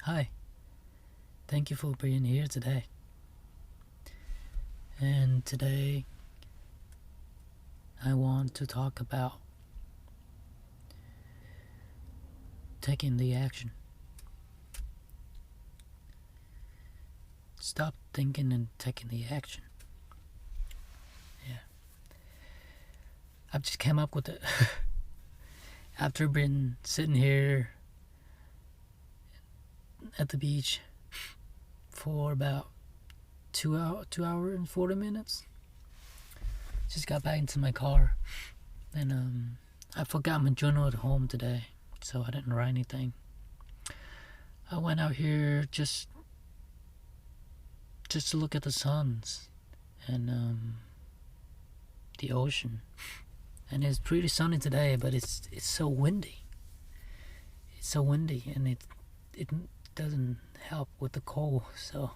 Hi, thank you for being here today. And today I want to talk about taking the action. Stop thinking and taking the action. Yeah. I've just came up with it after been sitting here at the beach for about 2 hours and 40 minutes. Just got back into my car and I forgot my journal at home today, so I didn't write anything. I went out here just to look at the suns and the ocean. And it's pretty sunny today, but it's so windy. It's so windy, and it doesn't help with the cold. So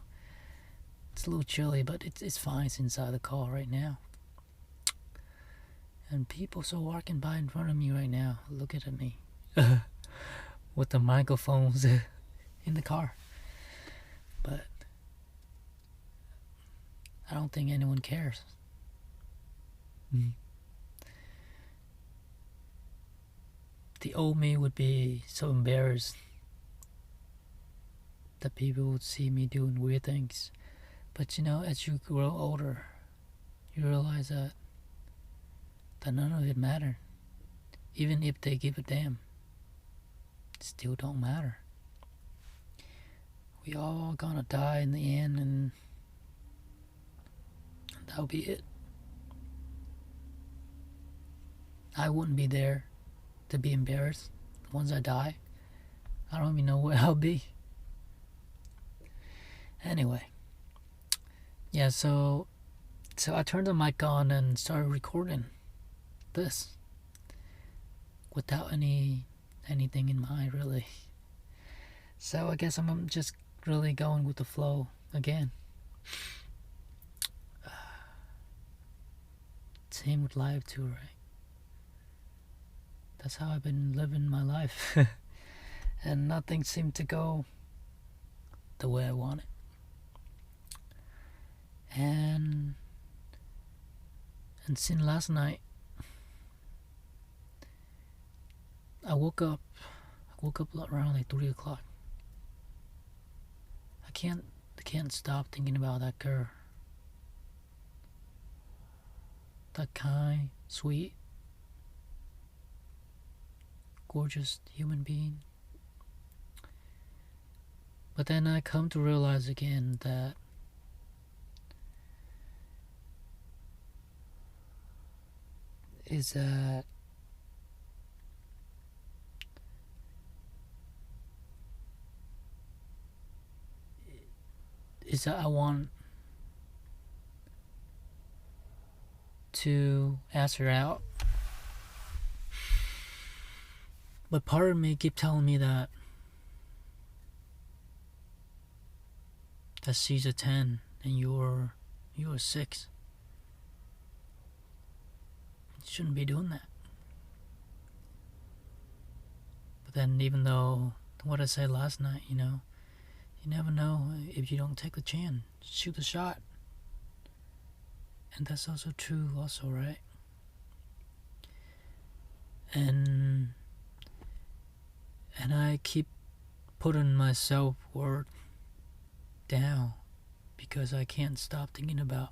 it's a little chilly, but it's fine. It's inside the car right now. And people are walking by in front of me right now, looking at me with the microphones in the car. But I don't think anyone cares. The old me would be so embarrassed that people would see me doing weird things. But as you grow older, you realize that none of it matters. Even if they give a damn, it still don't matter. We all gonna die in the end, and that'll be it. I wouldn't be there to be embarrassed. Once I die, I don't even know where I'll be. Anyway, yeah, so I turned the mic on and started recording this without anything in mind, really. So I guess I'm just really going with the flow again. Same with life too, right? That's how I've been living my life. And nothing seemed to go the way I want it. And since last night, I woke up around like 3 o'clock. I can't stop thinking about that girl. That kind, sweet, gorgeous human being. But then I come to realize again that is that I want to ask her out, but part of me keep telling me that she's a 10 and you're a 6. You shouldn't be doing that. But then, even though what I said last night, you never know if you don't take the chance. Shoot the shot. And that's also true also, right? And I keep putting my self-worth down because I can't stop thinking about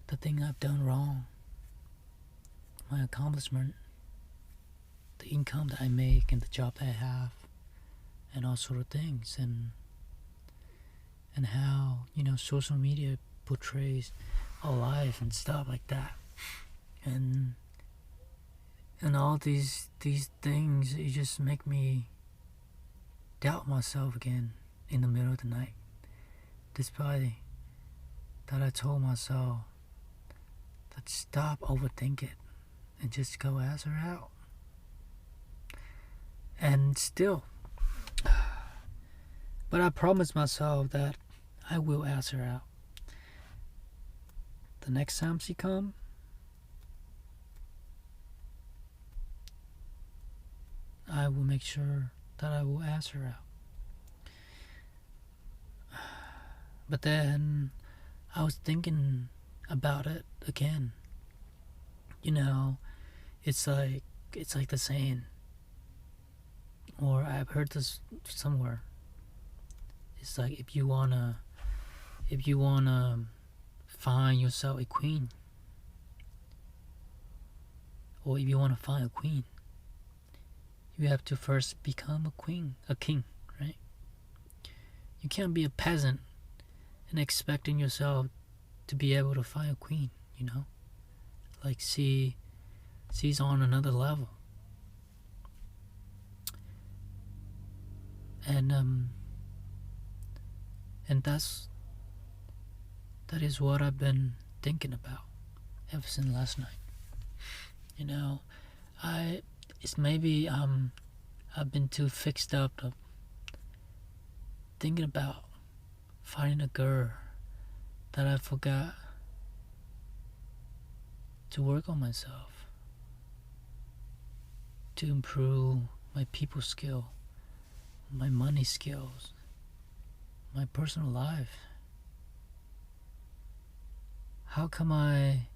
the thing I've done wrong, my accomplishment, the income that I make, and the job that I have, and all sort of things, and how social media portrays our life and stuff like that, and all these things, it just make me doubt myself again in the middle of the night, despite that I told myself that stop overthink it and just go ask her out. And still, but I promised myself that I will ask her out. The next time she come, I will make sure that I will ask her out. But then I was thinking about it again. You know, it's like the saying, or I've heard this somewhere. It's like if you wanna find yourself a queen, or if you wanna find a queen, you have to first become a king, right? You can't be a peasant and expecting yourself to be able to find a queen, you know? Like she's on another level. And that is what I've been thinking about ever since last night. You know, it's maybe I've been too fixed up of thinking about finding a girl that I forgot to work on myself, to improve my people skill, my money skills, my personal life. How come I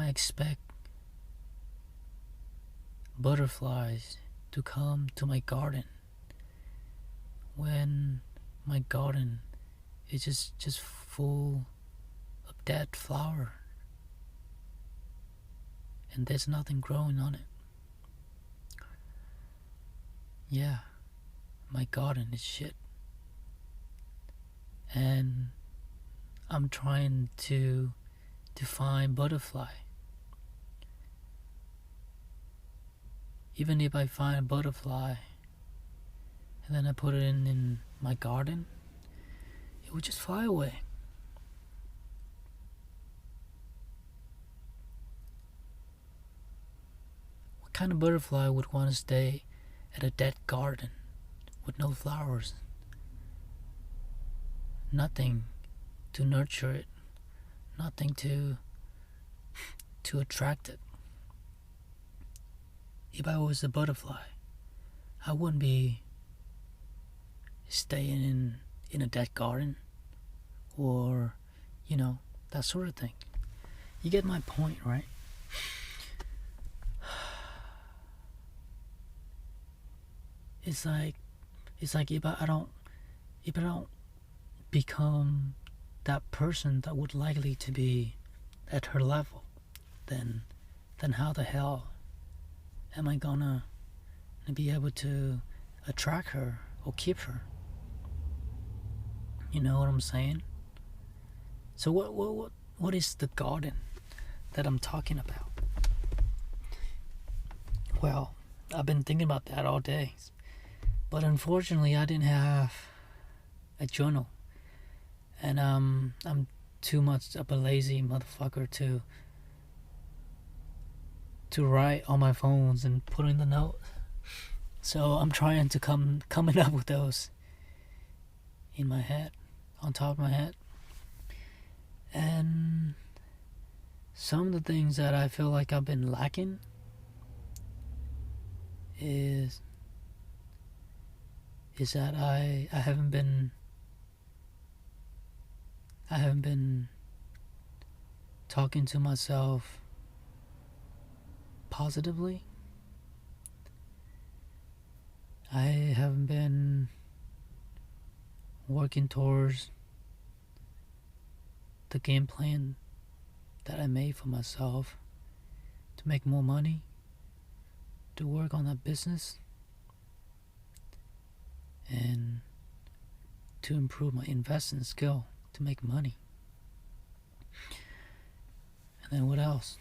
expect butterflies to come to my garden when my garden is just full of dead flower and there's nothing growing on it? Yeah, my garden is shit. And I'm trying to find butterfly. Even if I find a butterfly and then I put it in my garden, it would just fly away. What kind of butterfly would want to stay at a dead garden with no flowers? Nothing to nurture it, nothing to attract it. If I was a butterfly, I wouldn't be staying in a dead garden or, you know, that sort of thing. You get my point, right? It's like if I don't become that person that would likely to be at her level, then how the hell am I gonna be able to attract her or keep her? You know what I'm saying? So what is the garden that I'm talking about? Well, I've been thinking about that all day, but unfortunately I didn't have a journal, and I'm too much of a lazy motherfucker to write on my phones and put in the note. So I'm trying to coming up with those in my head, on top of my head. And some of the things that I feel like I've been lacking is that I haven't been talking to myself positively. I haven't been working towards the game plan that I made for myself to make more money, to work on that business, and to improve my investing skill to make money. And then what else?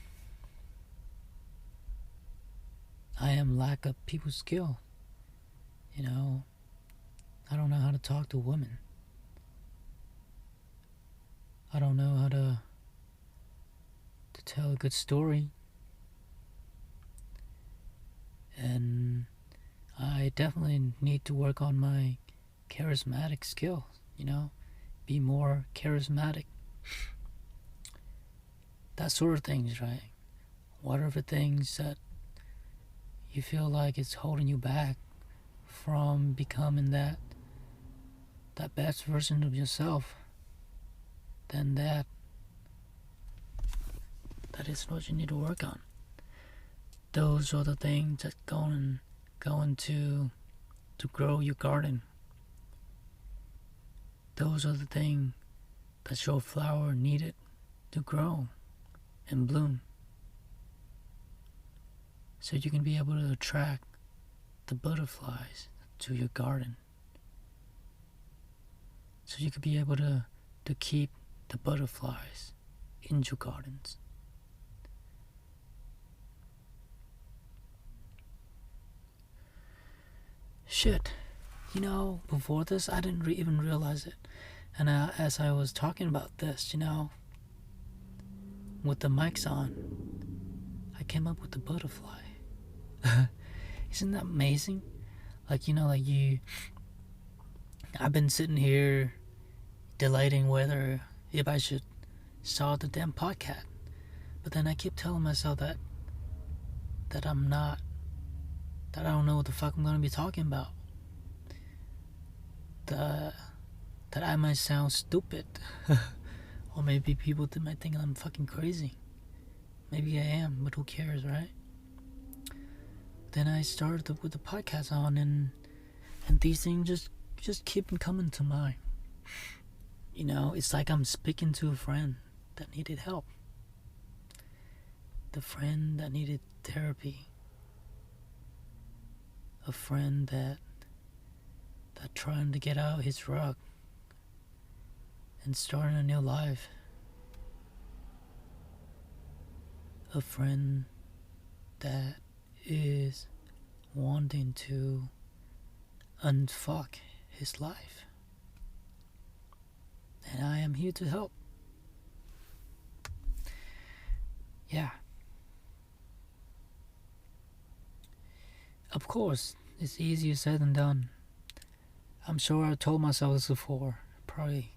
I am lack of people skill. You know, I don't know how to talk to women. I don't know how to tell a good story. And I definitely need to work on my charismatic skills, you know, be more charismatic. That sort of things, right? Whatever things that you feel like it's holding you back from becoming that that best version of yourself, then that is what you need to work on. Those are the things that going to grow your garden. Those are the things that your flower needed to grow and bloom, so you can be able to attract the butterflies to your garden, so you could be able to keep the butterflies in your gardens. Shit, before this I didn't even realize it, and as I was talking about this, with the mics on, I came up with the butterfly. Isn't that amazing? I've been sitting here debating whether if I should start the damn podcast, but then I keep telling myself that I'm not, that I don't know what the fuck I'm gonna be talking about, that I might sound stupid, or maybe people might think I'm fucking crazy. Maybe I am, but who cares, right? Then I started with the podcast on, and these things just keep coming to mind. It's like I'm speaking to a friend that needed help, the friend that needed therapy, a friend that trying to get out his rut and starting a new life, a friend that is wanting to unfuck his life, and I am here to help. Yeah. Of course, it's easier said than done. I'm sure I told myself this before, probably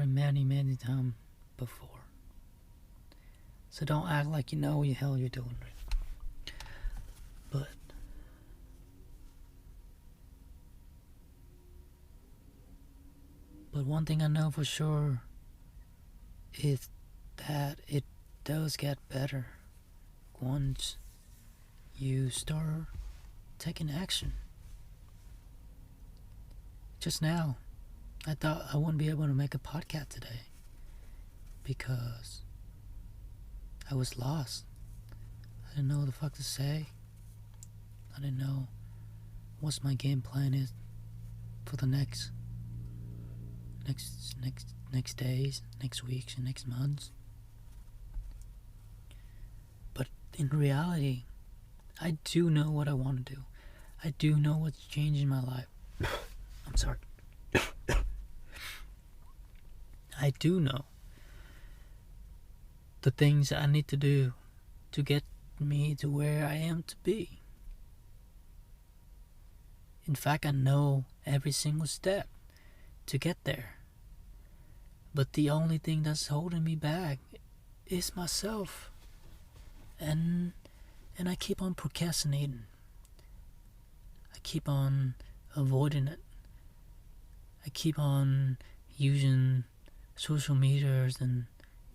many times before. So don't act like you know what the hell you're doing. But one thing I know for sure is that it does get better once you start taking action. Just now, I thought I wouldn't be able to make a podcast today because I was lost. I didn't know what the fuck to say. I didn't know what's my game plan is for the next days, next weeks, and next months. But in reality, I do know what I want to do. I do know what's changing my life. I'm sorry. I do know the things I need to do to get me to where I am to be. In fact, I know every single step to get there. But the only thing that's holding me back is myself. And I keep on procrastinating. I keep on avoiding it. I keep on using social medias and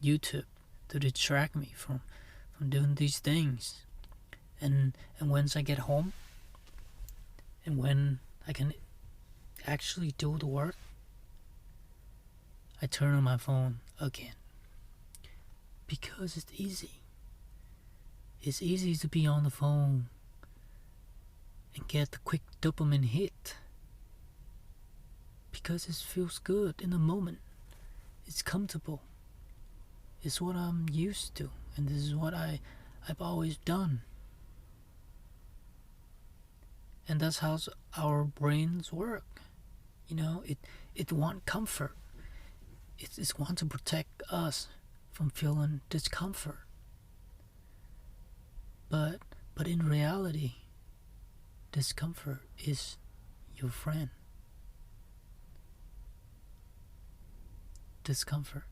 YouTube to distract me from doing these things. And once I get home, and when I can actually do the work, I turn on my phone again. Because it's easy. It's easy to be on the phone and get the quick dopamine hit. Because it feels good in the moment. It's comfortable. It's what I'm used to. And this is what I've always done. And that's how our brains work. It wants comfort. It's want to protect us from feeling discomfort. But in reality, discomfort is your friend. Discomfort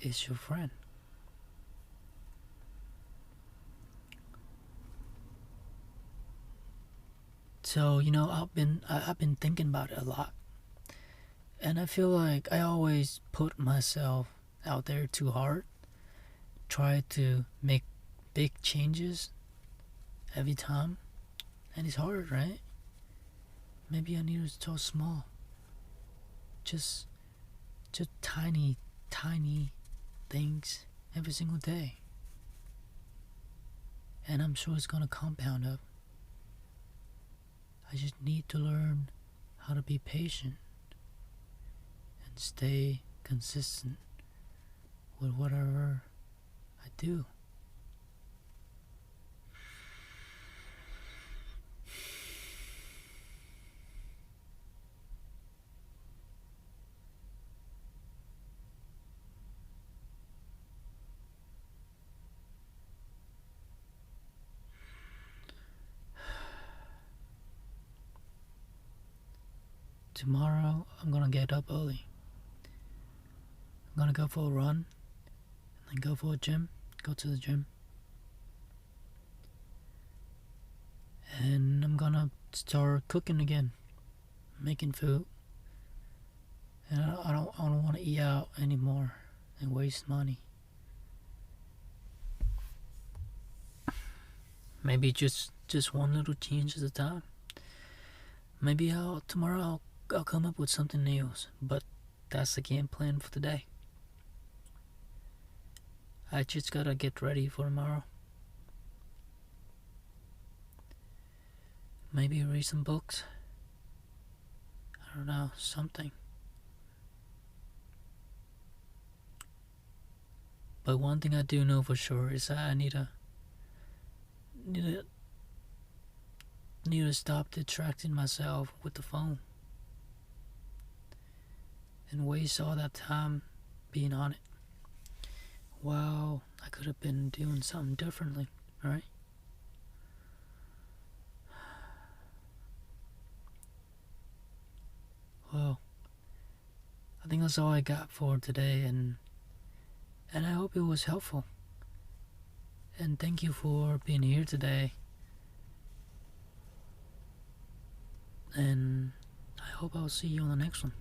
is your friend. So I've been thinking about it a lot, and I feel like I always put myself out there too hard, try to make big changes every time, and it's hard, right? Maybe I need to start small, just tiny, tiny things every single day, and I'm sure it's gonna compound up. I just need to learn how to be patient and stay consistent with whatever I do. Tomorrow, I'm gonna get up early. I'm gonna go for a run, and then go to the gym. And I'm gonna start cooking again, making food. And I don't want to eat out anymore and waste money. Maybe just one little change at a time. Maybe tomorrow I'll come up with something new, but that's the game plan for today. I just gotta get ready for tomorrow. Maybe read some books. I don't know, something. But one thing I do know for sure is that I need to stop distracting myself with the phone and waste all that time being on it. Wow, I could have been doing something differently, right? Well, I think that's all I got for today, and I hope it was helpful. And thank you for being here today. And I hope I'll see you on the next one.